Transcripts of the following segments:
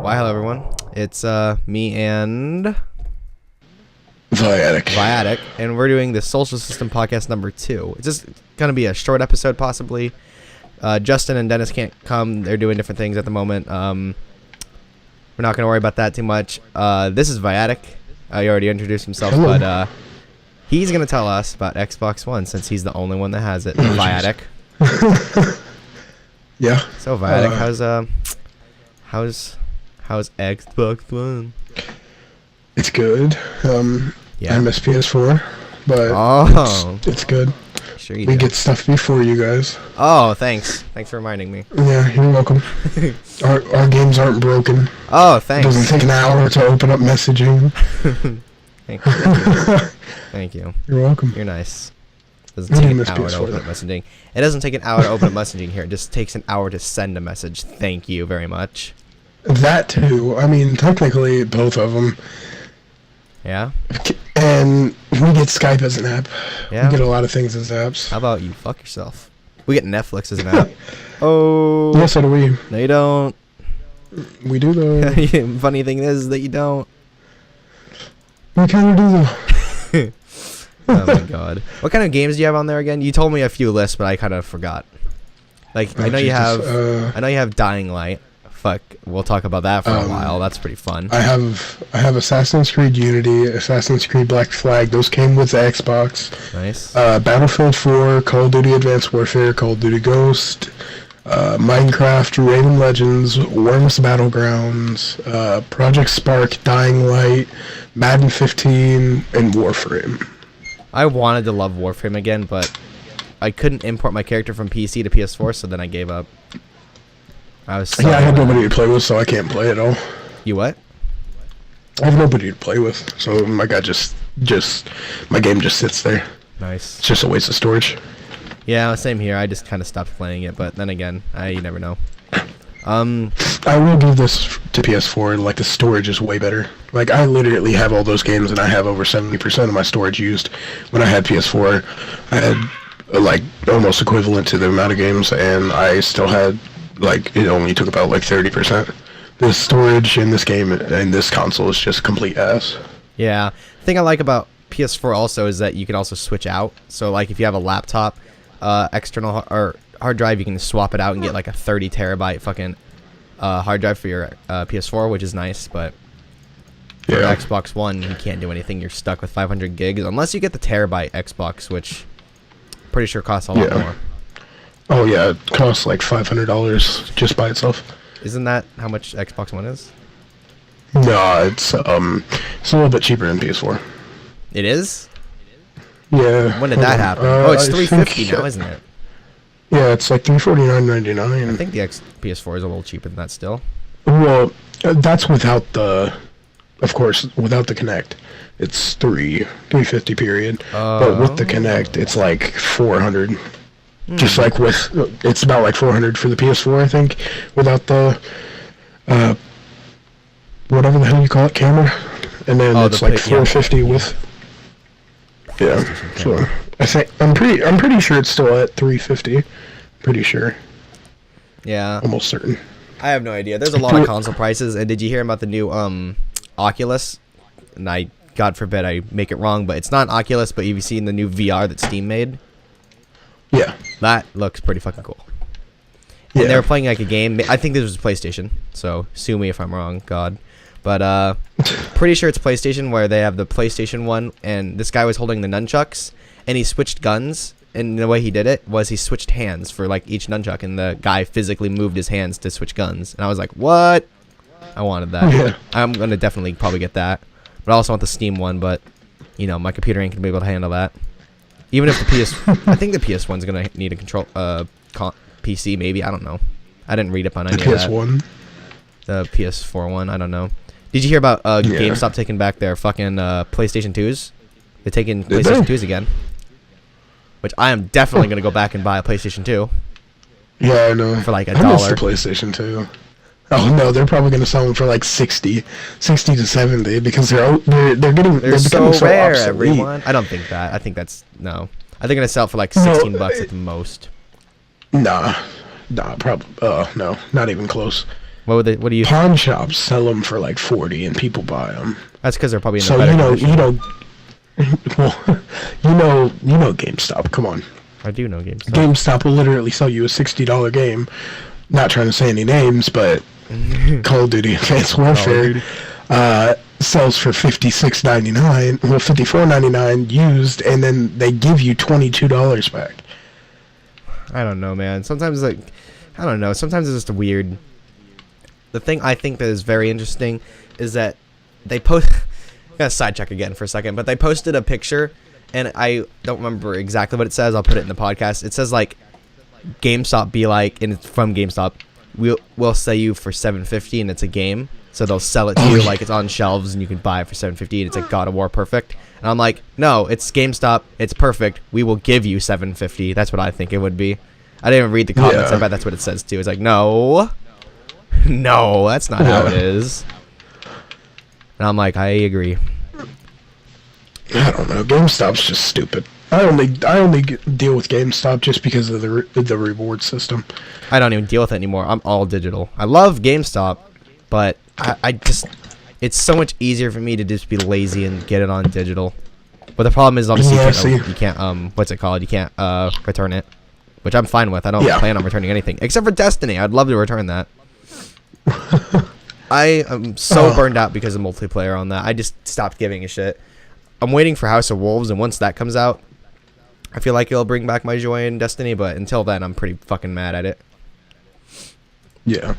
Why, hello everyone. It's me and Viatic, and we're doing the Social System podcast number 2. It's just gonna be a short episode, possibly. Justin and Dennis can't come; they're doing different things at the moment. We're not gonna worry about that too much. This is Viatic. He already introduced himself, Hello. but he's gonna tell us about Xbox One since he's the only one that has it. Viatic. Yeah. So Viatic, how's Xbox One? It's good. Yeah. I miss PS4, but it's good. Sure you We do. get stuff before you guys. Oh, thanks. Thanks for reminding me. Yeah, you're welcome. Our games aren't broken. Oh, It thanks. doesn't take an hour to open up messaging. Thank you. Thank you. You're welcome. You're nice. Doesn't I take do an miss hour to PS4 open up messaging. It doesn't take an hour to open up messaging here. It just takes an hour to send a message. Thank you very much. That too. I mean, technically, both of them. Yeah? And we get Skype as an app. Yeah. We get a lot of things as apps. How about you fuck yourself? We get Netflix as an app. Oh. Yes, so do we. No, you don't. We do though. Funny thing is that you don't. We kind of do though. Oh my god. What kind of games do you have on there again? You told me a few lists, but I kind of forgot. Like, I know you have I know you have Dying Light. Fuck, we'll talk about that for a while. That's pretty fun. I have Assassin's Creed Unity, Assassin's Creed Black Flag. Those came with the Xbox. Nice. Battlefield 4, Call of Duty Advanced Warfare, Call of Duty Ghost, Minecraft, Raven Legends, Worms Battlegrounds, Project Spark, Dying Light, Madden 15, and Warframe. I wanted to love Warframe again, but I couldn't import my character from PC to PS4, so then I gave up. I was Yeah, I had nobody to play with, so I can't play at all. You what? I have nobody to play with, so my guy my game just sits there. Nice. It's just a waste of storage. Yeah, same here. I just kind of stopped playing it, but then again, you never know. I will give this to PS4. Like, the storage is way better. Like, I literally have all those games, and I have over 70% of my storage used. When I had PS4, I had like almost equivalent to the amount of games, and I still had like it only took about like 30%. The storage in this game and this console is just complete ass. Yeah. The thing I like about PS4 also is that you can also switch out. So, like, if you have a laptop, external or hard drive, you can swap it out and get like a 30 terabyte fucking hard drive for your PS4, which is nice. But for Xbox One, you can't do anything. You're stuck with 500 gigs unless you get the terabyte Xbox, which pretty sure costs a lot more. Oh yeah, it costs like $500 just by itself. Isn't that how much Xbox One is? No, it's a little bit cheaper than PS4. It is? Yeah. When did that happen? Oh, it's $350 now, isn't it? Yeah, it's like $349.99. I think the PS4 is a little cheaper than that still. Well, that's without the, of course, without the Kinect. It's $350 period. But with the Kinect, it's like $400. Just like with, it's about like $400 for the PS4, I think, without the, whatever the hell you call it, camera. And then it's like $450 with. Yeah. So I'm pretty sure it's still at $350. Pretty sure. Yeah. Almost certain. I have no idea. There's a lot of console prices. And did you hear about the new Oculus? And God forbid I make it wrong, but it's not an Oculus, but you've seen the new VR that Steam made? Yeah. That looks pretty fucking cool. Yeah. And they were playing like a game. I think this was PlayStation, so sue me if I'm wrong, God. But pretty sure it's PlayStation, where they have the PlayStation 1, and this guy was holding the nunchucks, and he switched guns, and the way he did it was he switched hands for like each nunchuck, and the guy physically moved his hands to switch guns. And I was like, what? I wanted that. Yeah. I'm going to definitely probably get that. But I also want the Steam one, but, you know, my computer ain't going to be able to handle that. Even if the I think the PS1's going to need a control, PC maybe, I don't know. I didn't read up on any of that. PS1? The PS4 one, I don't know. Did you hear about GameStop taking back their fucking PlayStation 2s? They're taking PlayStation 2s again. Which I am definitely going to go back and buy a PlayStation 2. Yeah, I know. For like $1. I miss the PlayStation 2. Oh no, they're probably going to sell them for like 60 to 70 because they're so rare, obsolete. everyone. I don't think that. I think that's no. I think they're going to sell it for like 16 bucks at the most. Nah, probably. No, not even close. What do you? Pawn shops sell them for like 40, and people buy them. That's because they're probably in So the better condition. well, you know GameStop. Come on, I do know GameStop. GameStop will literally sell you a $60 game. Not trying to say any names, but Call of Duty Advanced Warfare sells for $56.99, well $54.99 used, and then they give you $22 back. I don't know, man. Sometimes I don't know. Sometimes it's just weird. The thing I think that is very interesting is that they post. I'm gonna sidetrack again for a second, but they posted a picture, and I don't remember exactly what it says. I'll put it in the podcast. It says like GameStop be like, and it's from GameStop. We'll sell you for $7.50, and it's a game, so they'll sell it to you like it's on shelves, and you can buy it for $7.50, and it's like God of War Perfect. And I'm like, no, it's GameStop. It's perfect. We will give you $7.50. That's what I think it would be. I didn't even read the comments. Yeah. I bet that's what it says too. It's like, no, no, that's not how it is. And I'm like, I agree. I don't know. GameStop's just stupid. I only deal with GameStop just because of the reward system. I don't even deal with it anymore. I'm all digital. I love GameStop, but I just, it's so much easier for me to just be lazy and get it on digital. But the problem is obviously you can't what's it called? You can't return it, which I'm fine with. I don't plan on returning anything except for Destiny. I'd love to return that. I am so burned out because of multiplayer on that. I just stopped giving a shit. I'm waiting for House of Wolves, and once that comes out, I feel like it'll bring back my joy in Destiny, but until then, I'm pretty fucking mad at it. Yeah.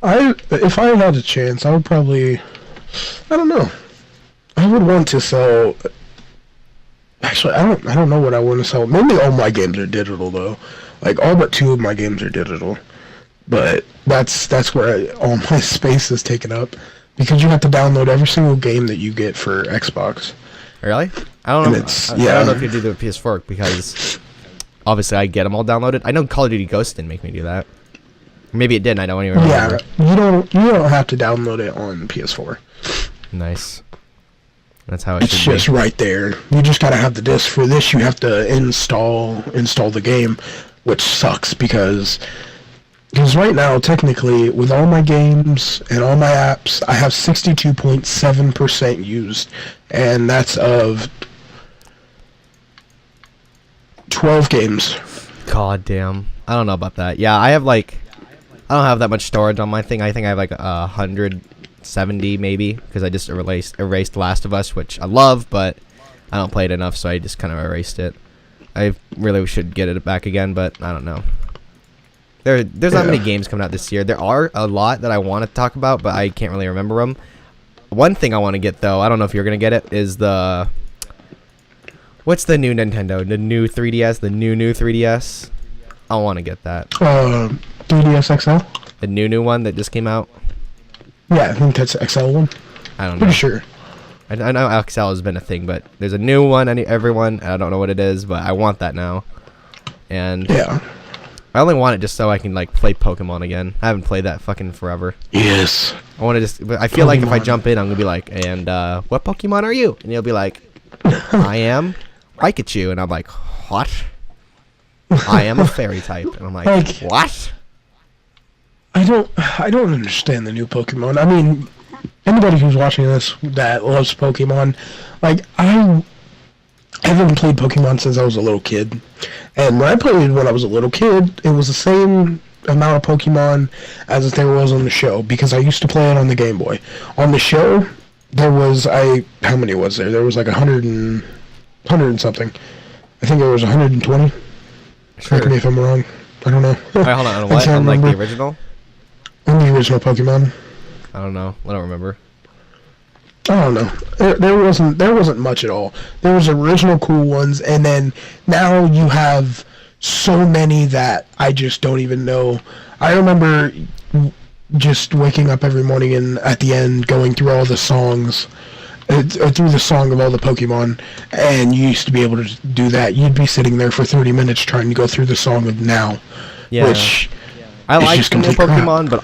If I had a chance, I would probably, I don't know. I would want to sell. Actually, I don't know what I want to sell. Mainly all my games are digital though. Like all but 2 of my games are digital. But that's where all my space is taken up, because you have to download every single game that you get for Xbox. Really? I don't know. I don't know if you do the PS4 because obviously I get them all downloaded. I know Call of Duty Ghost didn't make me do that. Maybe it did. I don't even remember. Yeah, you don't have to download it on PS4. Nice. That's how it It's should be. just right there. You just gotta have the disc. For this, you have to install the game, which sucks because right now, technically, with all my games and all my apps, I have 62.7% used, and that's of 12 games. God damn. I don't know about that. Yeah, I don't have that much storage on my thing. I think I have like 170 maybe, because I just erased Last of Us, which I love, but I don't play it enough, so I just kind of erased it. I really should get it back again, but I don't know. There's not many games coming out this year. There are a lot that I want to talk about, but I can't really remember them. One thing I want to get, though, I don't know if you're going to get it, is the... What's the new Nintendo? The new 3DS? The new 3DS? I want to get that. 3DS XL? The new one that just came out? Yeah, I think that's the XL one. I don't know. Pretty sure. I know XL has been a thing, but there's a new one, everyone. I don't know what it is, but I want that now. And... Yeah. I only want it just so I can like play Pokemon again. I haven't played that fucking forever. Yes. I want to just. But I feel like if I jump in, I'm gonna be like, and what Pokemon are you? And you'll be like, I am Pikachu, and I'm like, what? I am a fairy type, and I'm like, what? I don't understand the new Pokemon. I mean, anybody who's watching this that loves Pokemon, like I haven't played Pokemon since I was a little kid. And when I played when I was a little kid, it was the same amount of Pokemon as there was on the show, because I used to play it on the Game Boy. On the show, there was, how many was there? There was like 100 and something. I think there was 120. Sure. Correct me if I'm wrong. I don't know. Alright, hold on. What? On like the original? On the original Pokemon. I don't know. I don't remember. I don't know. There wasn't much at all. There was original cool ones, and then now you have so many that I just don't even know. I remember just waking up every morning and at the end going through all the songs, through the song of all the Pokemon, and you used to be able to do that. You'd be sitting there for 30 minutes trying to go through the song of now, which... I like the new Pokemon, but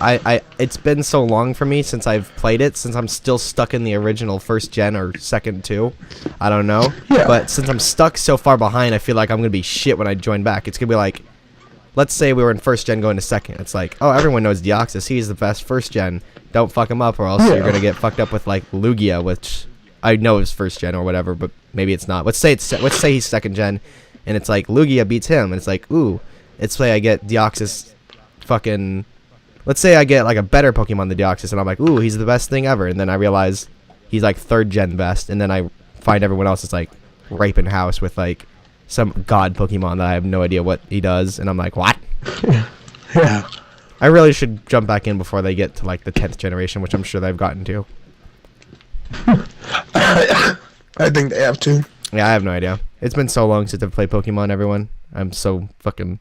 it's been so long for me since I've played it, since I'm still stuck in the original first gen or second two. I don't know. Yeah. But since I'm stuck so far behind, I feel like I'm going to be shit when I join back. It's going to be like, let's say we were in first gen going to second. It's like, oh, everyone knows Deoxys. He's the best first gen. Don't fuck him up, or else you're gonna get fucked up with like Lugia, which I know is first gen or whatever, but maybe it's not. Let's say he's second gen, and it's like Lugia beats him, and it's like, ooh, let's say I get Deoxys, fucking. Let's say I get like a better Pokemon than Deoxys, and I'm like, ooh, he's the best thing ever, and then I realize he's like third gen best, and then I find everyone else is like raping house with like some god Pokemon that I have no idea what he does, and I'm like, what? Yeah. I really should jump back in before they get to like the 10th generation, which I'm sure they've gotten to. I think they have to. Yeah, I have no idea. It's been so long since I've played Pokemon, everyone. I'm so fucking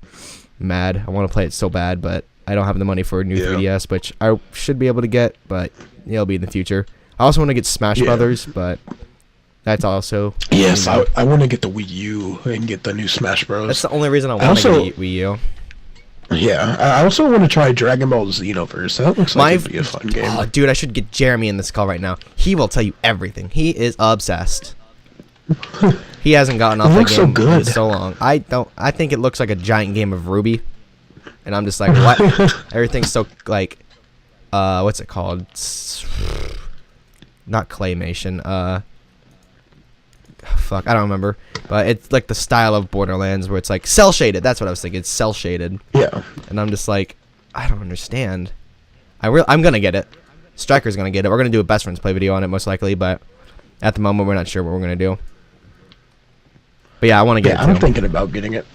mad. I want to play it so bad, but I don't have the money for a new 3DS, which I should be able to get, but it'll be in the future. I also want to get Smash Brothers, but that's also... Yes, I want to get the Wii U and get the new Smash Bros. That's the only reason I want to get Wii U. Yeah, I also want to try Dragon Ball Xenoverse. That looks like it'd be a fun game. Oh, dude, I should get Jeremy in this call right now. He will tell you everything. He is obsessed. He hasn't gotten off that game so good. in so long. I think it looks like a giant game of Ruby, and I'm just like, what? Everything's so like, what's it called? Not claymation. Fuck, I don't remember. But it's like the style of Borderlands where it's like cell shaded. That's what I was thinking. It's cell shaded. Yeah. And I'm just like, I don't understand. I'm gonna get it. Striker's gonna get it. We're gonna do a best friends play video on it most likely, but at the moment we're not sure what we're gonna do. But yeah, I want to get it too. I'm thinking about getting it.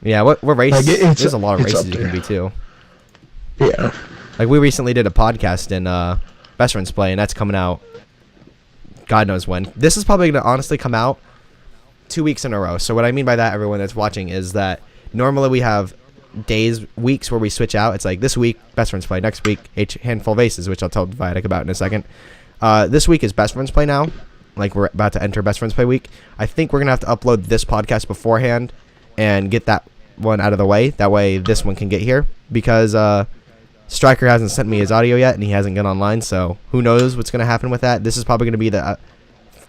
Yeah, what race? Like there's a lot of races you can be too. Yeah. Like we recently did a podcast in best friends play, and that's coming out God knows when. This is probably gonna honestly come out 2 weeks in a row. So what I mean by that, everyone that's watching, is that normally we have weeks where we switch out. It's like this week best friends play, next week handful of aces, which I'll tell Viatic about in a second. This week is best friends play now. Like we're about to enter best friends play week. I think we're gonna have to upload this podcast beforehand and get that one out of the way. That way this one can get here, because Striker hasn't sent me his audio yet, and he hasn't gone online, so who knows what's going to happen with that. This is probably going to be the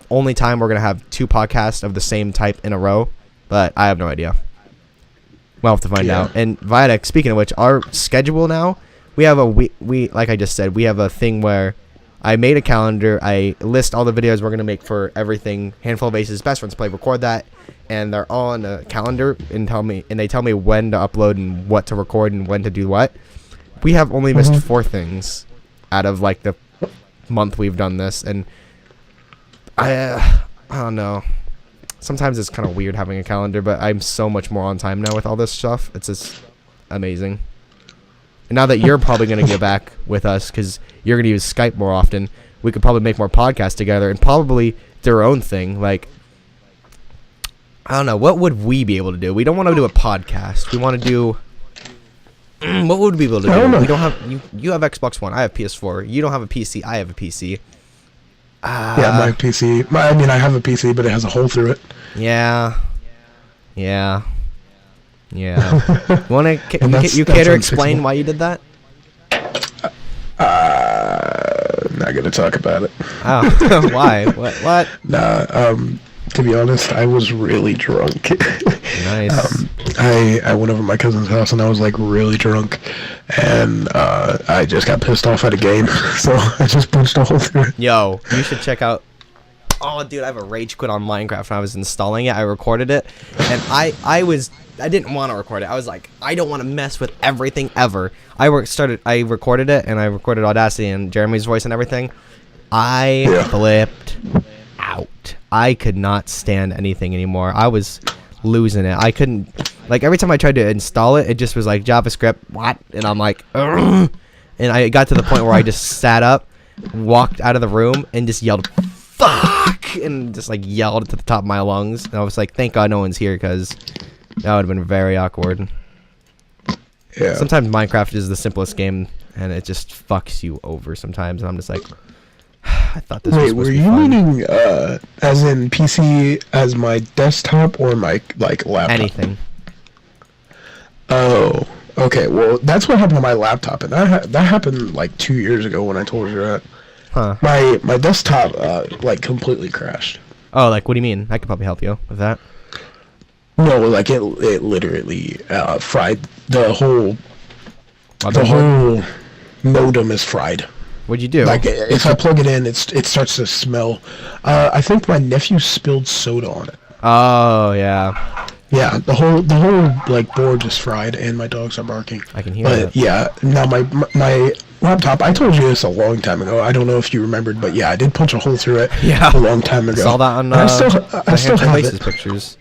only time we're going to have 2 podcasts of the same type in a row, but I have no idea. We'll have to find out. And Viatic, speaking of which, our schedule now, we have we like I just said, we have a thing where I made a calendar. I list all the videos we're going to make for everything. Handful of Aces, Best Friends Play, record that, and they're all on a calendar and they tell me when to upload and what to record and when to do what. We have only missed 4 things out of like the month we've done this, and I don't know. Sometimes it's kind of weird having a calendar, but I'm so much more on time now with all this stuff. It's just amazing. And now that you're probably going to get back with us because you're going to use Skype more often, we could probably make more podcasts together and probably do our own thing. Like, I don't know. What would we be able to do? We don't want to do a podcast. We want to do... what would we be able to do? We don't have... You have Xbox One. I have PS4. You don't have a PC. I have a PC. Yeah, my PC... I mean, I have a PC, but it has a hole through it. Yeah. Yeah. Yeah. You care to explain why you did that? Not gonna talk about it. Oh, why? What? Nah, to be honest, I was really drunk. Nice. I went over to my cousin's house and I was like really drunk, and I just got pissed off at a game, so I just punched a hole through it. Yo, you should check out... Oh, dude, I have a rage quit on Minecraft when I was installing it. I recorded it, and I didn't want to record it. I was like, I don't want to mess with everything ever. I recorded it, and I recorded Audacity and Jeremy's voice and everything. I flipped out. I could not stand anything anymore. I was losing it. I couldn't, like, every time I tried to install it, it just was like JavaScript, what? And I'm like, ugh. And I got to the point where I just sat up, walked out of the room, and just yelled, fuck, and just like yelled to the top of my lungs. And I was like, thank God no one's here, because that would have been very awkward. Yeah. Sometimes Minecraft is the simplest game, and it just fucks you over sometimes. And I'm just like, I thought this was supposed to be fun. Wait, were you meaning as in PC as my desktop or my like laptop? Anything. Oh, okay. Well, that's what happened on my laptop, and that happened like 2 years ago when I told you that. Huh. My desktop like completely crashed. Oh, like what do you mean? I could probably help you with that. No, like it literally fried the whole Motherboard? modem is fried. What'd you do? Like if I plug it in, it starts to smell. I think my nephew spilled soda on it. Oh yeah. Yeah, the whole like board just fried, and my dogs are barking. I can hear but that. Yeah, now my laptop. I told you this a long time ago. I don't know if you remembered, but yeah, I did punch a hole through it. Yeah. A long time ago. Saw that on I still have Laces it. pictures.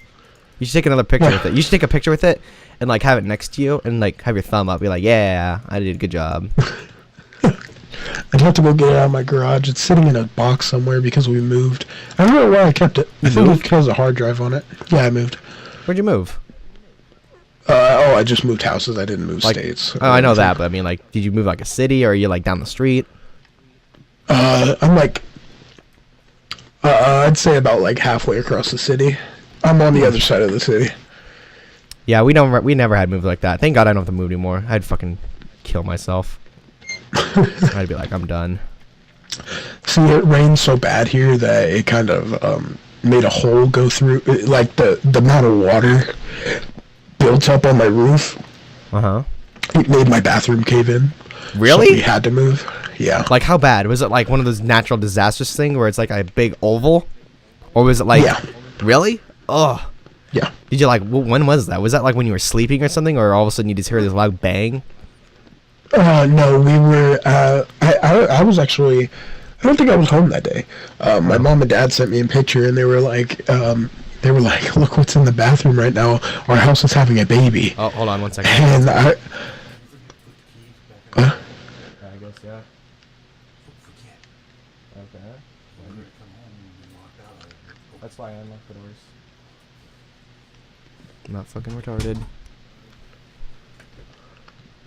You should take another picture with it. You should take a picture with it and like have it next to you and like have your thumb up. Be like, yeah, I did a good job. I'd have to go get it out of my garage. It's sitting in a box somewhere because we moved. I don't know why I kept it. I think it's because of a hard drive on it. Yeah, I moved. Where'd you move? I just moved houses. I didn't move Like, states. Oh, I know that, but I mean, like, did you move like a city or are you like down the street? I'm like, I'd say about like halfway across the city. I'm on the other side of the city. Yeah, we never had moves like that. Thank God I don't have to move anymore. I'd fucking kill myself. I'd be like, I'm done. See, it rained so bad here that it kind of made a hole go through. Like the amount of water built up on my roof. It made my bathroom cave in. Really? So we had to move. Yeah. Like how bad? Was it like one of those natural disasters thing where it's like a big oval? Or was it like... Yeah. Really? Oh. Yeah. Did you like... When was that? Was that like when you were sleeping or something? Or all of a sudden you just hear this loud bang? No, we were, I was actually, I don't think I was home that day. My mom and dad sent me a picture and they were like, look what's in the bathroom right now. Our house is having a baby. Oh, hold on one second. And I guess, yeah. Okay. That's why I unlocked the doors. I'm not fucking retarded.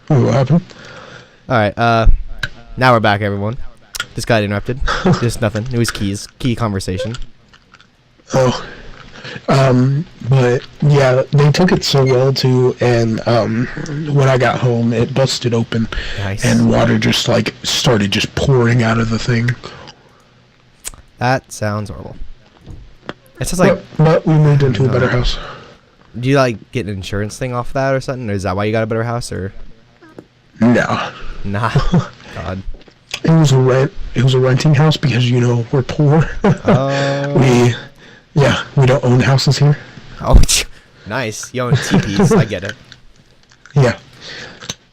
what happened? Alright, now we're back, everyone. This got interrupted. Just nothing. It was key conversation. Oh, but yeah, they took it so well too, and when I got home, it busted open, Nice. and water just like started just pouring out of the thing. That sounds horrible. It sounds like... But we moved into a better house. Do you like get an insurance thing off that or something? Or is that why you got a better house or... No. Nah. God. It was a renting house because we're poor. Oh. We don't own houses here. Oh, nice. You own teepees. I get it. Yeah.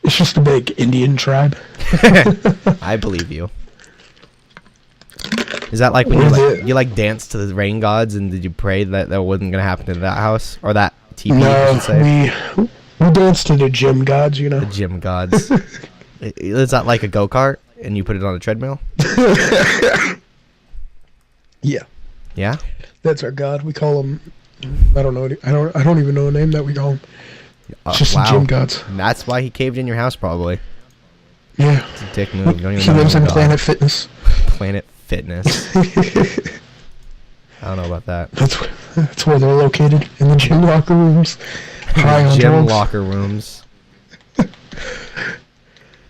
It's just a big Indian tribe. I believe you. Is that like when you like dance to the rain gods and did you pray that wasn't gonna happen to that house or that teepee? I should say. We dance to the gym gods, The gym gods. Is that like a go-kart and you put it on a treadmill? Yeah. Yeah? That's our god. We call him. I don't know. I don't even know a name that we call him. It's just the gym gods. And that's why he caved in your house, probably. Yeah. It's a dick move. You don't even He know lives the in god. Planet Fitness. Planet Fitness. I don't know about that. That's where they're located, in the gym locker rooms. High on Gym drugs. locker rooms.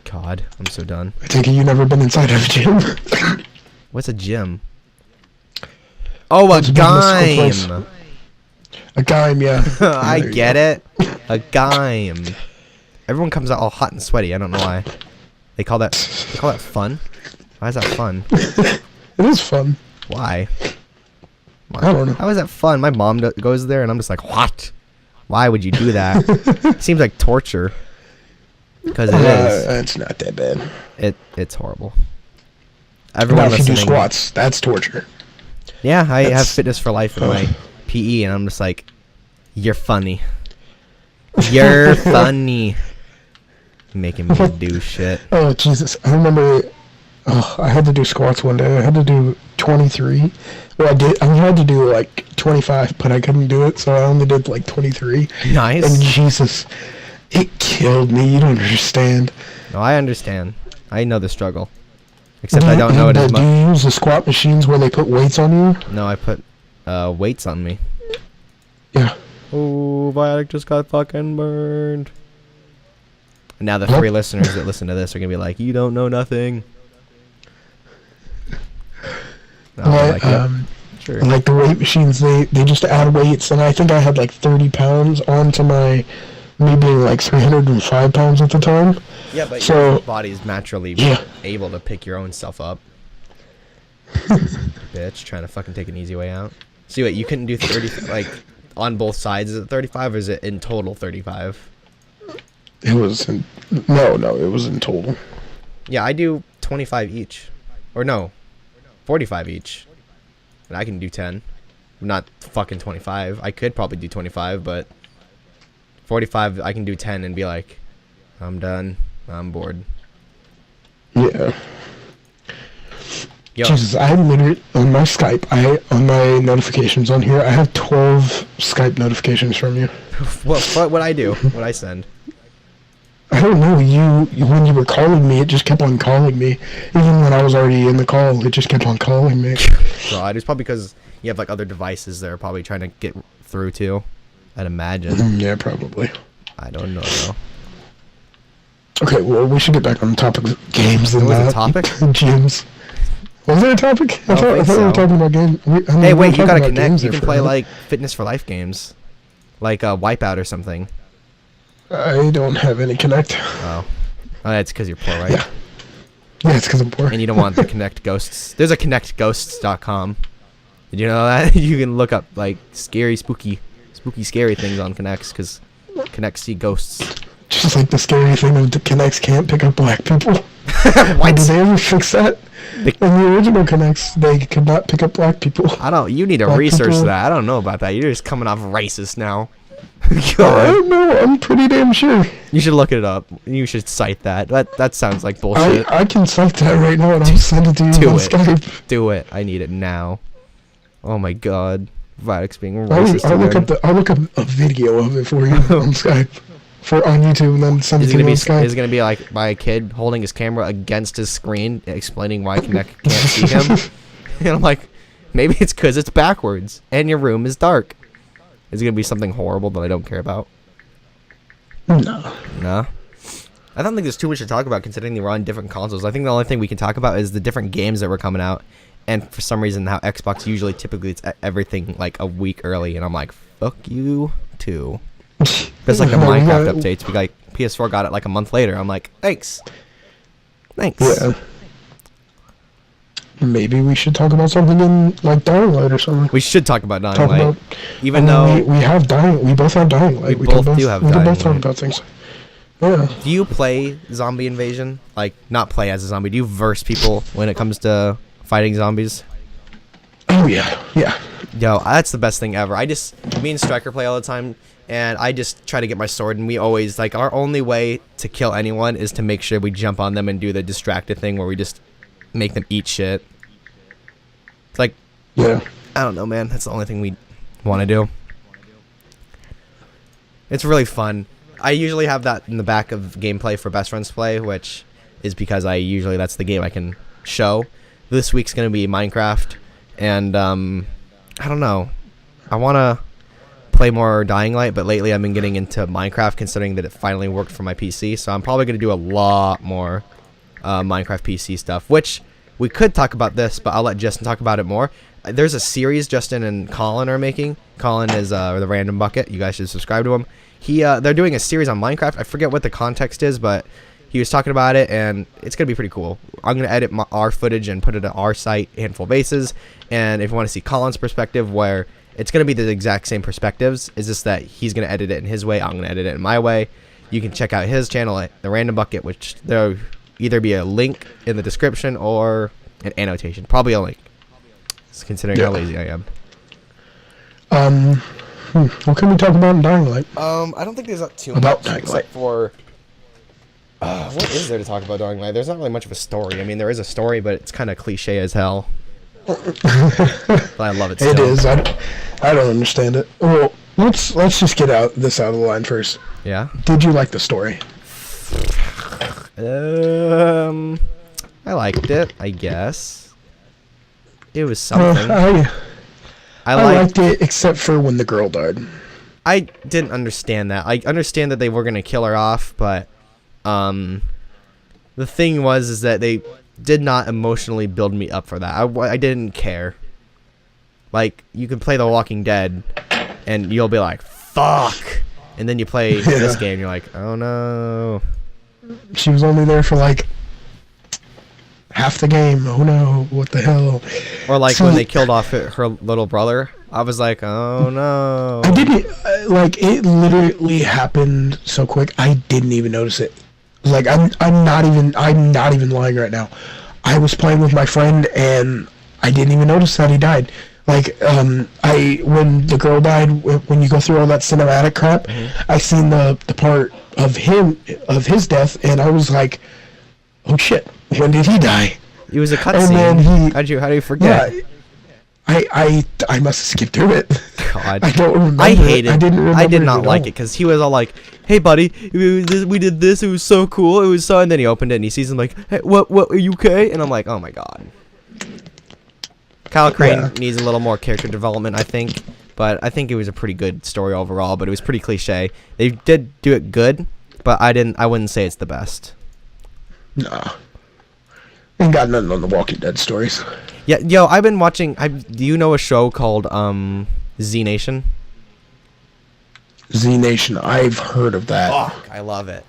God, I'm so done. I take it you've never been inside of a gym. What's a gym? Oh, a It's a business place. gime. A gime, yeah. I There you get go. it. A gime. Everyone comes out all hot and sweaty. I don't know why. They call that fun. Why is that fun? It is fun. Why? I don't know. How is that fun? My mom goes there, and I'm just like, what? Why would you do that? Seems like torture. Because it is. It's not that bad. It's horrible. Now Everyone if you do listening. squats, that's torture. Yeah, I have That's- fitness for life in my PE, and I'm just like, you're funny. You're funny. Making me do shit. Oh, Jesus. I remember I had to do squats one day. I had to do 23. Well, I had to do like 25, but I couldn't do it, so I only did like 23. Nice. And Jesus, it killed me. You don't understand. No, I understand. I know the struggle. Except I don't know it as Do much. you use the squat machines where they put weights on you? No, I put weights on me. Yeah. Oh, Viatic just got fucking burned. And now the 3 listeners that listen to this are gonna be like, you don't know nothing. And I'll be like, yep, Sure. And like the weight machines, they just add weights, and I think I had like 30 pounds onto me being like 305 pounds at the time. Yeah, but so, your body's naturally able to pick your own stuff up. Bitch, trying to fucking take an easy way out. See, wait, you couldn't do 30, like, on both sides, is it 35, or is it in total 35? It was in, no, it was in total. Yeah, I do 25 each. Or no, 45 each. And I can do 10. Not fucking 25. I could probably do 25, but 45, I can do 10 and be like, I'm done. I'm bored. Yeah. Yo. Jesus, I literally, on my Skype, on my notifications on here, I have 12 Skype notifications from you. What I do? What I send? I don't know, when you were calling me, it just kept on calling me. Even when I was already in the call, it just kept on calling me. God, it's probably because you have like other devices that are probably trying to get through to. I'd imagine. Yeah, probably. I don't know though. Okay, well, we should get back on the topic of games and was a topic? gyms. Was there a topic? I thought we were talking about games. Hey, wait, you gotta connect. You can play like Fitness for Life games. Like Wipeout or something. I don't have any Connect. Oh, that's because you're poor, right? Yeah. Yeah, it's because I'm poor. And you don't want to connect ghosts. There's a connectghosts.com. Did you know that? You can look up like scary, spooky, scary things on Connects because Connects see ghosts. Just like the scary thing of the Connects can't pick up black people. What? Did they ever fix that? In the original Connects, they could not pick up black people. I don't. You need to research that. I don't know about that. You're just coming off racist now. I don't know. I'm pretty damn sure. You should look it up. You should cite that. That sounds like bullshit. I can cite that right now and I'll send it to you on Skype. Do it. I need it now. Oh my god. Vidix being racist. I'll look up a video of it for you on Skype. On YouTube and then send it to you on Skype. Is it going to be like by a kid holding his camera against his screen explaining why Connect can't see him? And I'm like, maybe it's because it's backwards and your room is dark. Is it going to be something horrible that I don't care about? No. No? I don't think there's too much to talk about considering we're on different consoles. I think the only thing we can talk about is the different games that were coming out. And for some reason, how Xbox typically it's everything like a week early. And I'm like, fuck you too. It's like the Minecraft updates. We like PS4 got it like a month later. I'm like, thanks. Yeah. Maybe we should talk about something in like Dying Light or something. We should talk about Dying Light. Even though we both have Dying Light. We both do have Dying Light. We can both talk about things. Yeah. Do you play Zombie Invasion? Like, not play as a zombie. Do you verse people when it comes to fighting zombies? Oh yeah, yeah. Yo, that's the best thing ever. Me and Striker play all the time. And I just try to get my sword, and we always, like, our only way to kill anyone is to make sure we jump on them and do the distracted thing where we just make them eat shit. It's like, yeah. I don't know, man. That's the only thing we want to do. It's really fun. I usually have that in the back of gameplay for Best Friends Play, which is because that's the game I can show. This week's going to be Minecraft, and, I don't know. I want to play more Dying Light, but lately I've been getting into Minecraft considering that it finally worked for my PC, so I'm probably going to do a lot more Minecraft PC stuff, which we could talk about this, but I'll let Justin talk about it more. There's a series Justin and Colin are making. Colin is the Random Bucket. You guys should subscribe to him. They're doing a series on Minecraft. I forget what the context is, but he was talking about it, and it's going to be pretty cool. I'm going to edit our footage and put it on our site, Handful Bases, and if you want to see Colin's perspective, where it's going to be the exact same perspectives. It's just that he's going to edit it in his way. I'm going to edit it in my way. You can check out his channel at The Random Bucket, which there'll either be a link in the description or an annotation. Probably a link, considering how lazy I am. What can we talk about in Dying Light? I don't think there's too much except for... what is there to talk about Dying Light? There's not really much of a story. I mean, there is a story, but it's kind of cliche as hell. But I love it still. It is. I don't understand it. Well, let's just get this out of the line first. Yeah? Did you like the story? I liked it, I guess. It was something. I liked it, except for when the girl died. I didn't understand that. I understand that they were going to kill her off, but the thing is that they did not emotionally build me up for that. I didn't care. Like, you can play The Walking Dead, and you'll be like, fuck! And then you play this game, you're like, oh no. She was only there for, like, half the game. Oh no, what the hell? Or, like, when they killed off her little brother, I was like, oh no. I didn't, like, it literally happened so quick, I didn't even notice it. Like, I'm not even lying right now. I was playing with my friend, and I didn't even notice that he died. Like, when the girl died, when you go through all that cinematic crap, I seen the part of his death, and I was like, oh shit, when did he die? It was a cutscene. How do you forget? Yeah, I must have skipped through it. God. I don't remember. I hate it. I did not not like it because he was all like, "Hey, buddy, we did this. It was so cool. It was so." And then he opened it and he sees him like, "Hey, what? Are you okay?" And I'm like, "Oh my god." Kyle Crane needs a little more character development, I think, but I think it was a pretty good story overall. But it was pretty cliche. They did do it good, but I wouldn't say it's the best. Nah. Ain't got nothing on the Walking Dead stories. Yeah, yo, I've been watching. Do you know a show called Z Nation? Z Nation, I've heard of that. Fuck, I love it.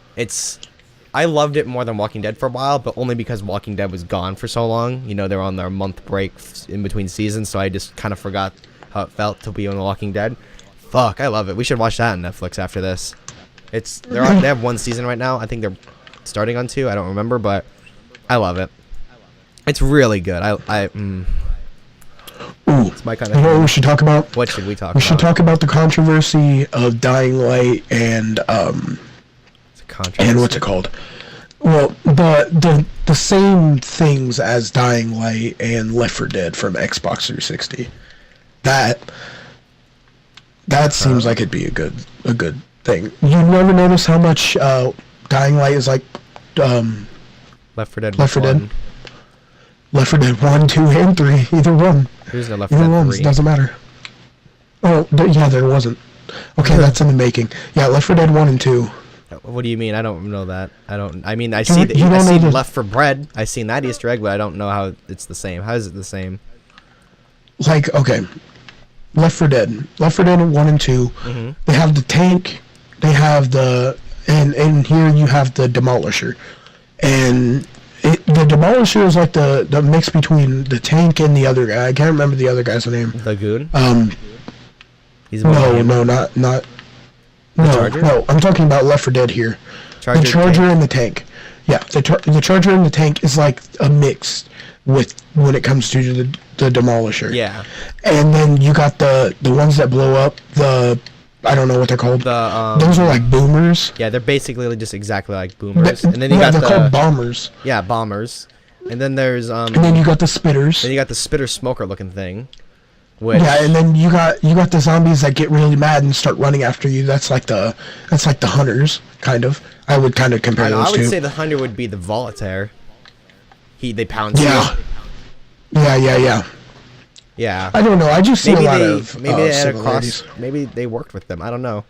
I loved it more than Walking Dead for a while, but only because Walking Dead was gone for so long. You know, they're on their month break in between seasons, so I just kind of forgot how it felt to be on Walking Dead. Fuck, I love it. We should watch that on Netflix after this. They have one season right now. I think they're starting on 2. I don't remember, but I love it. It's really good. Ooh, it's my kind of. You know what we should talk about? What should we talk about? We should talk about the controversy of Dying Light and and what's it called? Well, the same things as Dying Light and Left 4 Dead from Xbox 360. That seems like it'd be a good thing. You never notice how much Dying Light is like Left 4 Dead. Left 4 Dead. Left 4 Dead 1, 2, and 3. Either one. There's no Left 4 Dead 3. Doesn't matter. Oh, yeah, there wasn't. Okay, that's in the making. Yeah, Left 4 Dead 1 and 2. What do you mean? I don't know that. I mean, I see Left 4 Bread. I seen that Easter egg, but I don't know how it's the same. How is it the same? Like, okay, Left 4 Dead 1 and 2. Mm-hmm. They have the tank. They have and here you have the Demolisher, and the Demolisher is like the mix between the tank and the other guy. I can't remember the other guy's name. The Goon. He's not. No, I'm talking about Left 4 Dead here. The Charger and the tank. Yeah, the Charger and the tank is like a mix with when it comes to the Demolisher. Yeah. And then you got the ones that blow up. I don't know what they're called. Those are like boomers. Yeah, they're basically just exactly like boomers. And then they're called bombers. Yeah, bombers. And then there's and then you got the spitters. Then you got the spitter smoker looking thing. Yeah, and then you got the zombies that get really mad and start running after you. That's like the hunters, kind of. I would kind of compare those two. I would say the hunter would be the Voltaire. They pound. Yeah. Yeah. I don't know. I just see a lot of maybe they had maybe they worked with them. I don't know.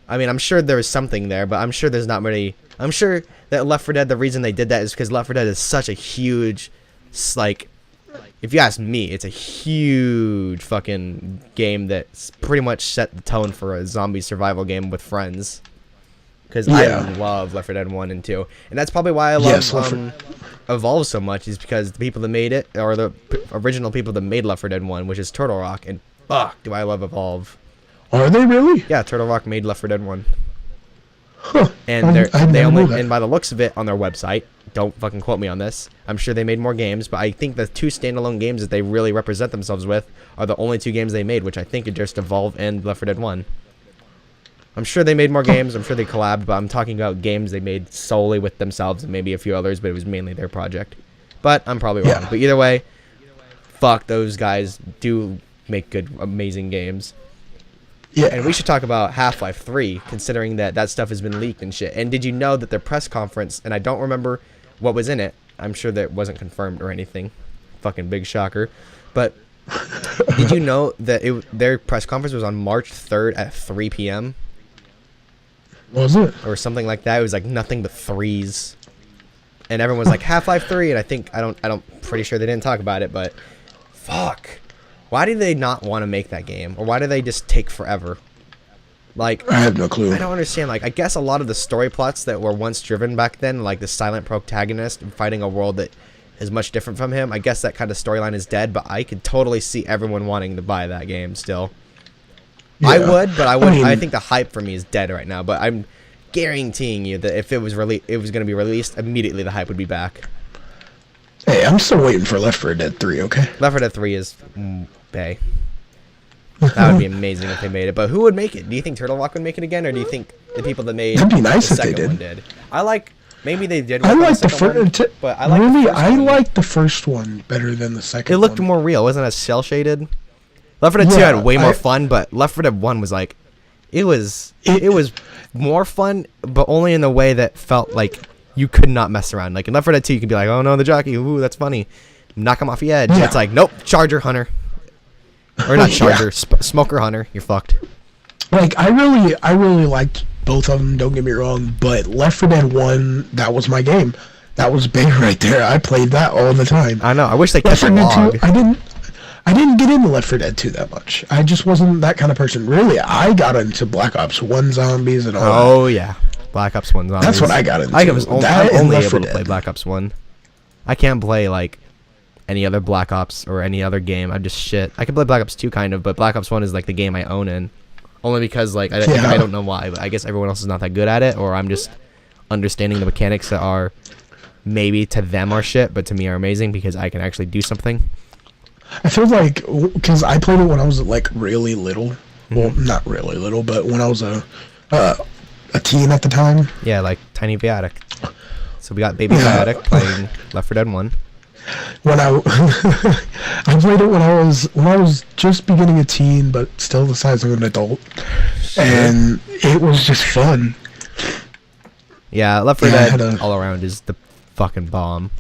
I mean, I'm sure there was something there, but I'm sure there's not many. I'm sure that Left 4 Dead, the reason they did that is because Left 4 Dead is such a huge, like, if you ask me, it's a huge fucking game that's pretty much set the tone for a zombie survival game with friends. Because I love Left 4 Dead 1 and 2. And that's probably why I love Evolve so much, is because the people that made it, or the original people that made Left 4 Dead 1, which is Turtle Rock, and fuck, do I love Evolve. Are they really? Yeah, Turtle Rock made Left 4 Dead 1. Huh. And and by the looks of it on their website, don't fucking quote me on this, I'm sure they made more games, but I think the 2 standalone games that they really represent themselves with are the only 2 games they made, which I think are just Evolve and Left 4 Dead 1. I'm sure they made more games, I'm sure they collabed, but I'm talking about games they made solely with themselves and maybe a few others, but it was mainly their project. But I'm probably wrong. But either way, fuck, those guys do make good, amazing games. Yeah. And we should talk about Half-Life 3, considering that stuff has been leaked and shit. And did you know that their press conference, and I don't remember what was in it, I'm sure that it wasn't confirmed or anything. Fucking big shocker. But did you know that their press conference was on March 3rd at 3 p.m.? Was it? Or something like that. It was like nothing but threes. And everyone was like, Half-Life 3, and I don't pretty sure they didn't talk about it, but fuck. Why do they not want to make that game? Or why do they just take forever? Like, I have no clue. I don't understand. Like, I guess a lot of the story plots that were once driven back then, like the silent protagonist and fighting a world that is much different from him, I guess that kind of storyline is dead, but I could totally see everyone wanting to buy that game still. Yeah. I would, but I wouldn't. I think the hype for me is dead right now, but I'm guaranteeing you that if it was going to be released, immediately the hype would be back. Hey, I'm still waiting for Left 4 Dead 3, okay? Left 4 Dead 3 is bae. That would be amazing if they made it. But who would make it? Do you think Turtle Rock would make it again, or do you think the people that made That'd be nice the if they second did. one did? I like. Maybe they did. I like the first. But I like really, the first I one. like the first one better than the second. It looked one. more real. It wasn't as cell shaded. Left 4 Dead 2 had way more fun, but Left 4 Dead 1 was like, it was more fun, but only in the way that felt like you could not mess around. Like in Left 4 Dead 2, you could be like, oh no, the jockey, ooh, that's funny. Knock him off the edge. Yeah. It's like, nope, Charger Hunter. Or not Charger, Smoker Hunter. You're fucked. Like, I really liked both of them, don't get me wrong, but Left 4 Dead 1, that was my game. That was big right there. I played that all the time. I know. I wish they kept a log. 2, I didn't get into Left 4 Dead 2 that much. I just wasn't that kind of person. Really, I got into Black Ops 1 zombies and all that. Oh, yeah. Black Ops 1 zombies. That's what I got into. I'm only able to Dead. play Black Ops 1. I can't play, like, any other Black Ops or any other game. I'm just shit. I can play Black Ops 2 kind of, but Black Ops 1 is like the game I own in. Only because like I don't know why, but I guess everyone else is not that good at it, or I'm just understanding the mechanics that are maybe to them are shit, but to me are amazing because I can actually do something. I feel like because I played it when I was like really little. Mm-hmm. Well, not really little, but when I was a teen at the time. Yeah, like Tiny Biotic. So we got Baby Biotic playing Left 4 Dead 1. When I played it when I was just beginning a teen, but still the size of an adult, and it was just fun. Yeah, Left 4 Dead all around is the fucking bomb.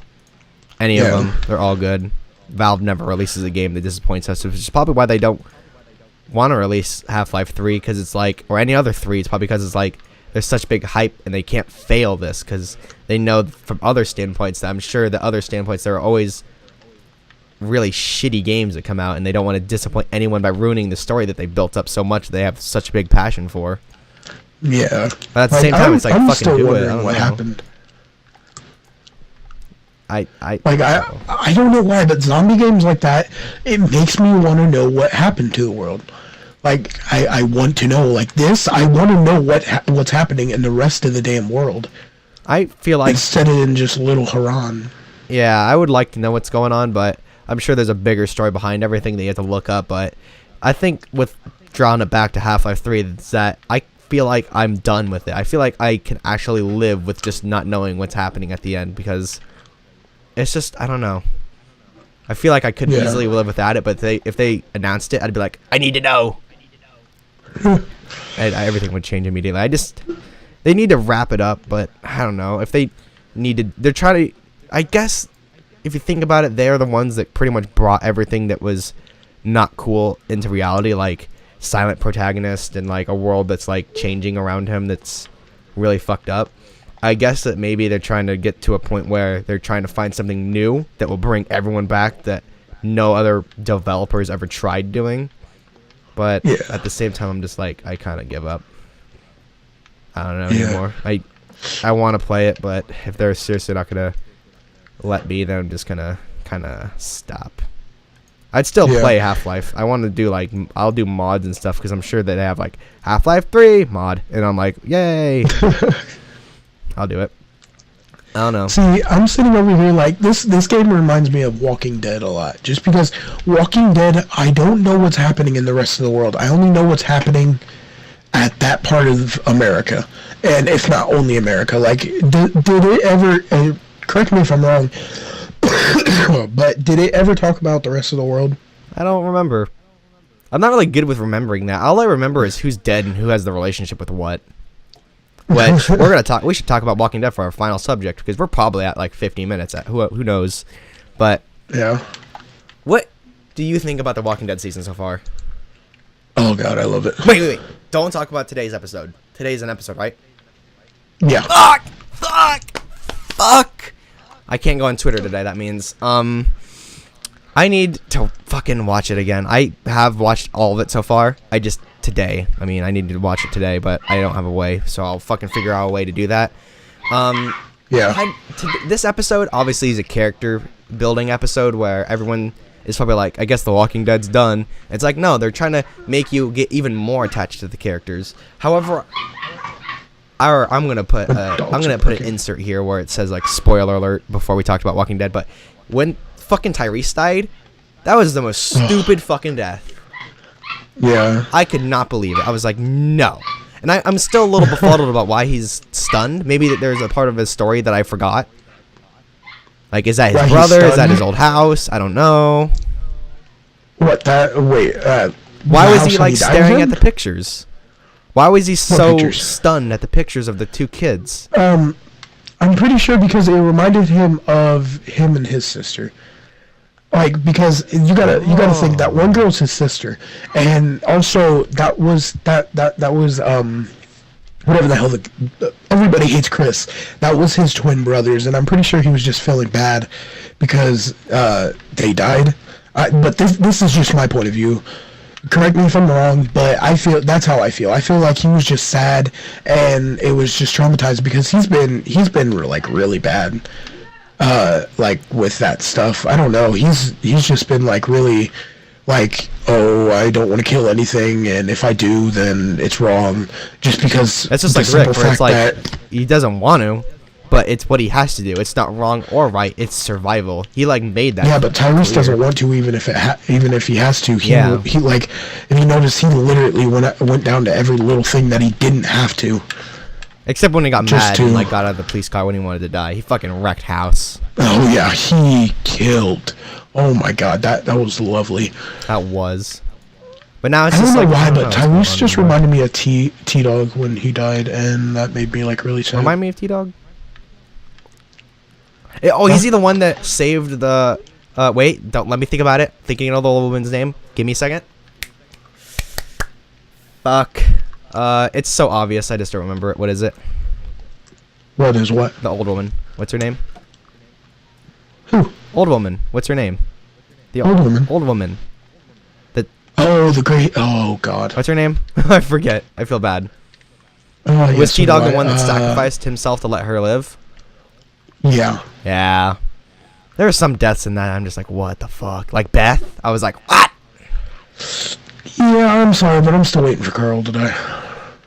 Any of them, they're all good. Valve never releases a game that disappoints us, which is probably why they don't want to release Half-Life 3, because it's like, or any other 3. It's probably because it's like there's such big hype and they can't fail this because they know from other standpoints that I'm sure that other standpoints there are always really shitty games that come out and they don't want to disappoint anyone by ruining the story that they built up so much they have such a big passion for. Yeah. But at the same time, it's like, I'm fucking still do it. wondering I don't what know. happened. I don't know why, but zombie games like that, it makes me want to know what happened to the world. Like, I want to know, like this, I want to know what's happening in the rest of the damn world. I feel like... Instead of in just little Haran. Yeah, I would like to know what's going on, but I'm sure there's a bigger story behind everything that you have to look up, but I think with drawing it back to Half-Life 3, it's that I feel like I'm done with it. I feel like I can actually live with just not knowing what's happening at the end, because it's just, I don't know. I feel like I could easily live without it, but if they announced it, I'd be like, I need to know. And everything would change immediately. They need to wrap it up, but I don't know if they're trying to. I guess if you think about it, they're the ones that pretty much brought everything that was not cool into reality, like silent protagonist and like a world that's like changing around him that's really fucked up. I guess that maybe they're trying to get to a point where they're trying to find something new that will bring everyone back that no other developers ever tried doing. But at the same time, I'm just like, I kind of give up. I don't know anymore. I want to play it, but if they're seriously not going to let me, then I'm just going to kind of stop. I'd still play Half-Life. I want to do, like, I'll do mods and stuff, because I'm sure that they have, like, Half-Life 3 mod. And I'm like, yay. I'll do it. I don't know. See, I'm sitting over here like, this game reminds me of Walking Dead a lot. Just because Walking Dead, I don't know what's happening in the rest of the world. I only know what's happening at that part of America. And if not only America. Like, did it ever, correct me if I'm wrong, but did it ever talk about the rest of the world? I don't remember. I'm not really good with remembering that. All I remember is who's dead and who has the relationship with what. Which we should talk about Walking Dead for our final subject, because we're probably at like 15 minutes. Who knows? But yeah, what do you think about the Walking Dead season so far? Oh god, I love it. Wait! Don't talk about today's episode. Today's an episode, right? Yeah. Fuck! I can't go on Twitter today. That means I need to fucking watch it again. I have watched all of it so far. Today. I mean, I need to watch it today, but I don't have a way, so I'll fucking figure out a way to do that. Yeah. This episode obviously is a character building episode where everyone is probably like, I guess The Walking Dead's done. It's like, no, they're trying to make you get even more attached to the characters. However, I'm gonna put an insert here where it says like spoiler alert before we talked about Walking Dead. But when fucking Tyrese died, that was the most stupid fucking death. Yeah. I could not believe it. I was like, no. And I'm still a little befuddled about why he's stunned. Maybe that there's a part of his story that I forgot. Like, is that his brother? Is that his old house? I don't know. What that? Wait. Why was he like staring at the pictures? Why was he so stunned at the pictures of the two kids? I'm pretty sure because it reminded him of him and his sister. Like, because you gotta think that one girl's his sister, and also that was whatever the hell everybody hates Chris. That was his twin brothers, and I'm pretty sure he was just feeling bad because they died. But this is just my point of view. Correct me if I'm wrong, but that's how I feel. I feel like he was just sad, and it was just traumatized because he's been like really bad. Like with that stuff, I don't know. He's just been like really, like, oh, I don't want to kill anything, and if I do, then it's wrong. Just because that's just like Rick, where it's like he doesn't want to, but it's what he has to do. It's not wrong or right. It's survival. He like made that. Yeah, but Tyrese doesn't want to, even if he has to. He like, if you notice, he literally went down to every little thing that he didn't have to. Except when he got mad and like got out of the police car when he wanted to die. He fucking wrecked house. Oh yeah, he killed. Oh my god, that was lovely. That was. But now it's I just don't know like, why, but Tyrese just reminded me of T-Dog when he died, and that made me like really sad. Remind me of T-Dog? Is he the one that saved the... wait, don't let me think about it. Thinking of the old woman's name. Give me a second. Fuck. It's so obvious, I just don't remember it. What is it? What is what? The old woman. What's her name? Who? Old woman. What's her name? The old woman. Old woman. Oh, the great... Oh, God. What's her name? I forget. I feel bad. Was T-Dog the one that sacrificed himself to let her live? Yeah. Yeah. There are some deaths in that I'm just like, what the fuck? Like Beth? I was like, what? Yeah, I'm sorry, but I'm still waiting for Carl to die.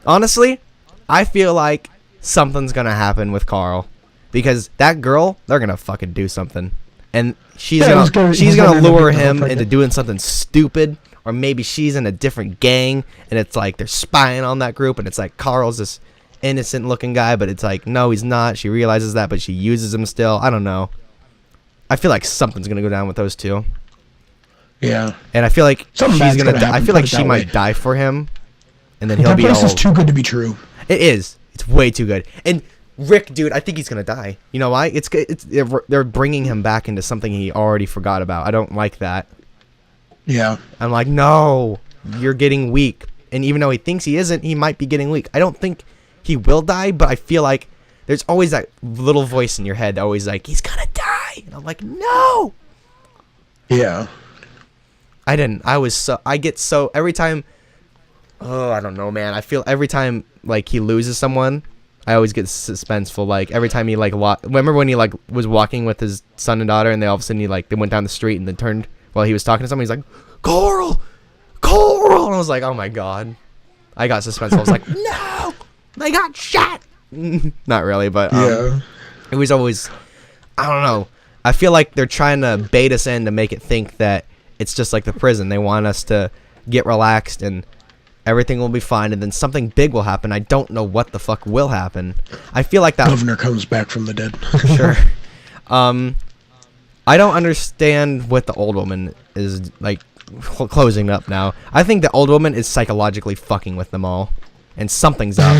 Honestly, I feel like something's gonna happen with Carl. Because that girl, they're gonna fucking do something. And she's gonna lure him into doing something stupid. Or maybe she's in a different gang, and it's like they're spying on that group, and it's like Carl's this innocent-looking guy, but it's like, no, he's not. She realizes that, but she uses him still. I don't know. I feel like something's gonna go down with those two. Yeah. And I feel like she's gonna die. I feel like she might die for him, and then he'll be all... That place is too good to be true. It is. It's way too good. And Rick, dude, I think he's gonna die. You know why? They're bringing him back into something he already forgot about. I don't like that. Yeah. I'm like, no, you're getting weak. And even though he thinks he isn't, he might be getting weak. I don't think he will die, but I feel like there's always that little voice in your head always like, he's gonna die. And I'm like, no. Yeah. I get so, every time, oh, I don't know, man. I feel every time, like, he loses someone, I always get suspenseful. Like, every time he, like, remember when he, like, was walking with his son and daughter, and they all of a sudden, they went down the street and then turned while he was talking to someone, he's like, Coral! And I was like, oh my god. I got suspenseful. I was like, no! They got shot! Not really, but yeah. It was always, I don't know. I feel like they're trying to bait us in to make it think that it's just like the prison. They want us to get relaxed and everything will be fine, and then something big will happen. I don't know what the fuck will happen. I feel like that... Governor comes back from the dead. Sure. I don't understand what the old woman is, like, closing up now. I think the old woman is psychologically fucking with them all. And something's up.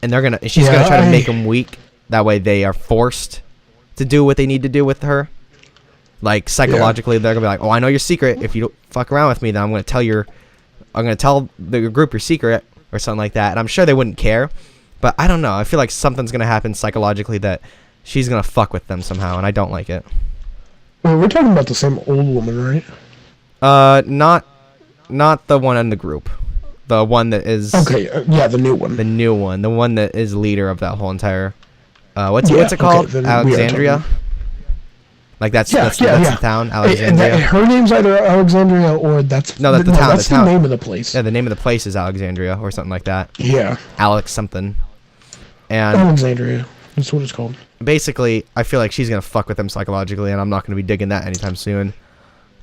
And she's gonna try to make them weak. That way they are forced to do what they need to do with her. Like, psychologically, they're gonna be like, oh, I know your secret. If you don't fuck around with me, then I'm gonna tell the group your secret. Or something like that. And I'm sure they wouldn't care. But I don't know. I feel like something's gonna happen psychologically that... she's gonna fuck with them somehow, and I don't like it. Well, we're talking about the same old woman, right? Not the one in the group. The one that is Okay, yeah, the new one. the new one, the one that is leader of that whole entire. What's Yeah, it called? then we are Alexandria. talking- Like that's Yeah, the town, Alexandria. Her name's either Alexandria or that's No, that's the town. That's the name of the place. Yeah, the name of the place is Alexandria or something like that. Yeah, Alex something. And Alexandria. That's what it's called. basically, I feel like she's gonna fuck with him psychologically, and I'm not gonna be digging that anytime soon.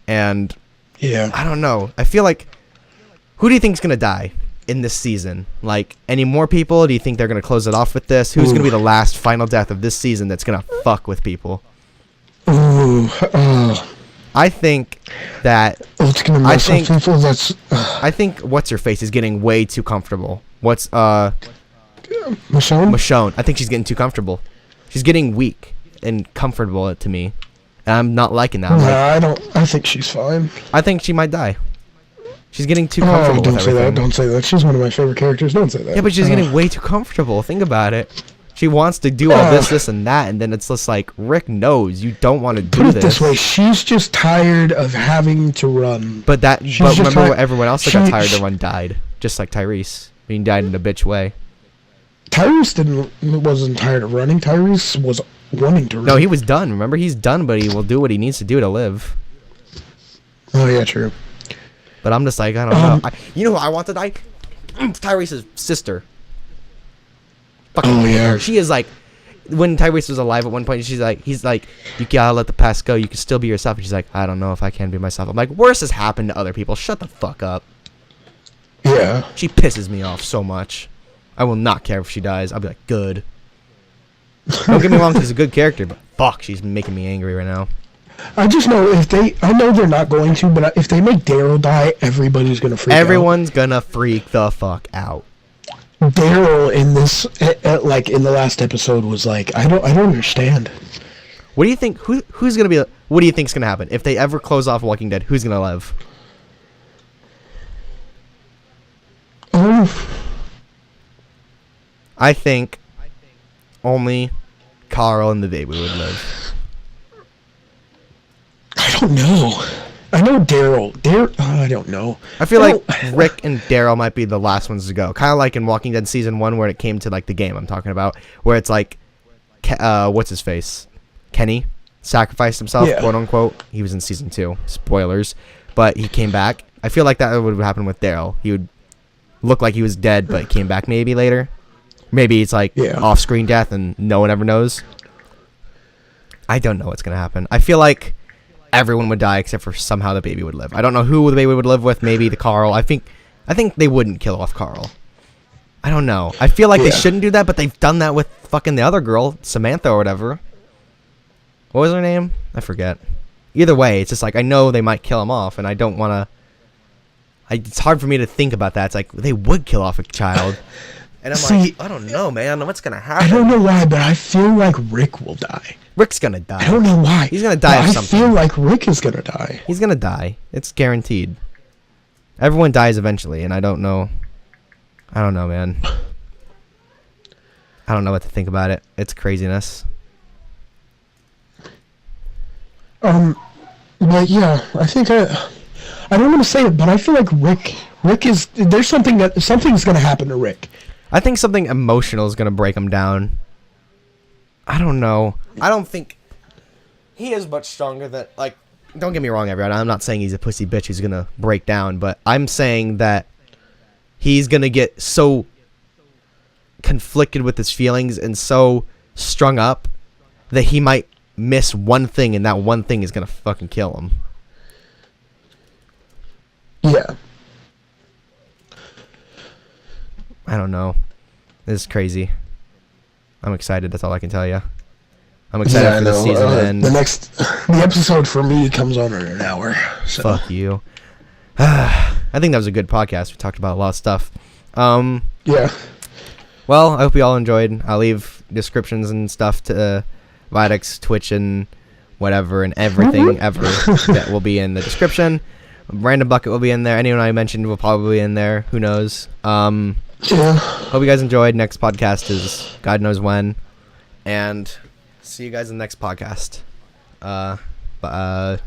And Yeah. I don't know. I feel like, who do you think's gonna die in this season? Like, any more people? Do you think they're gonna close it off with this? Who's gonna be the last final death of this season that's gonna fuck with people? Ooh, I think that it's gonna mess with people. That's I think what's her face is getting way too comfortable. What's Michonne. Michonne? I think she's getting too comfortable. She's getting weak and comfortable to me. And I'm not liking that. I don't. I think she's fine. I think she might die. She's getting too comfortable don't with say everything. that. Don't say that. She's one of my favorite characters. Don't say that. Yeah, but she's getting way too comfortable. Think about it. She wants to do all this, and that, and then it's just like, Rick knows you don't want to do this. Put it this way: she's just tired of having to run. But remember, everyone else that got tired to she- run died, just like Tyrese. He died in a bitch way. Tyrese wasn't tired of running. Tyrese was wanting to run. No, he was done. Remember, he's done, but he will do what he needs to do to live. Oh yeah, true. But I'm just like, I don't know. You know who I want to die? Tyrese's sister. Oh yeah. She is like, when Tyrese was alive at one point, he's like, you gotta let the past go. You can still be yourself. And she's like, I don't know if I can be myself. I'm like, worse has happened to other people. Shut the fuck up. Yeah. She pisses me off so much. I will not care if she dies. I'll be like, good. Don't get me wrong, she's a good character, but fuck, she's making me angry right now. I just know I know they're not going to, but if they make Daryl die, everybody's gonna freak out. Everyone's gonna freak the fuck out. Daryl in this, like in the last episode, was like, I don't understand. What do you think? Who's gonna be? What do you think's gonna happen if they ever close off Walking Dead? Who's gonna live? I think only Carl and the baby would live. I don't know. I know Daryl. I don't know. I feel like Rick and Daryl might be the last ones to go. Kind of like in Walking Dead season 1, where it came to like the game I'm talking about, where it's like, what's his face, Kenny sacrificed himself, quote unquote. He was in season 2. Spoilers, but he came back. I feel like that would happen with Daryl. He would look like he was dead, but came back maybe later. Maybe it's like off-screen death, and no one ever knows. I don't know what's gonna happen. I feel like everyone would die except for somehow the baby would live. I don't know who the baby would live with. Maybe the Carl. I think they wouldn't kill off Carl. I don't know. I feel like they shouldn't do that, but they've done that with fucking the other girl, Samantha or whatever. What was her name? I forget. Either way, it's just like, I know they might kill him off, and I don't want to. It's hard for me to think about that. It's like, they would kill off a child. And I'm like, I don't know, man. What's going to happen? I don't know why, but I feel like Rick will die. Rick's going to die. I don't know why. He's going to die of something. I feel like Rick is going to die. He's going to die. It's guaranteed. Everyone dies eventually, and I don't know. I don't know, man. I don't know what to think about it. It's craziness. But yeah, I think I don't want to say it, but I feel like Rick is, there's something's going to happen to Rick. I think something emotional is going to break him down. I don't know. I don't think he is much stronger than, like, don't get me wrong, everyone. I'm not saying he's a pussy bitch who's going to break down, but I'm saying that he's going to get so conflicted with his feelings and so strung up that he might miss one thing, and that one thing is going to fucking kill him. Yeah. I don't know. This is crazy. I'm excited. That's all I can tell you. I'm excited for the season to end. The episode for me comes on in an hour. So. Fuck you. I think that was a good podcast. We talked about a lot of stuff. Yeah. Well, I hope you all enjoyed. I'll leave descriptions and stuff to Videk's Twitch and whatever and everything ever that will be in the description. Random Bucket will be in there. Anyone I mentioned will probably be in there. Who knows? Yeah. Hope you guys enjoyed. Next podcast is God knows when. And see you guys in the next podcast. But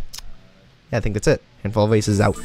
yeah, I think that's it. Handful of Aces out.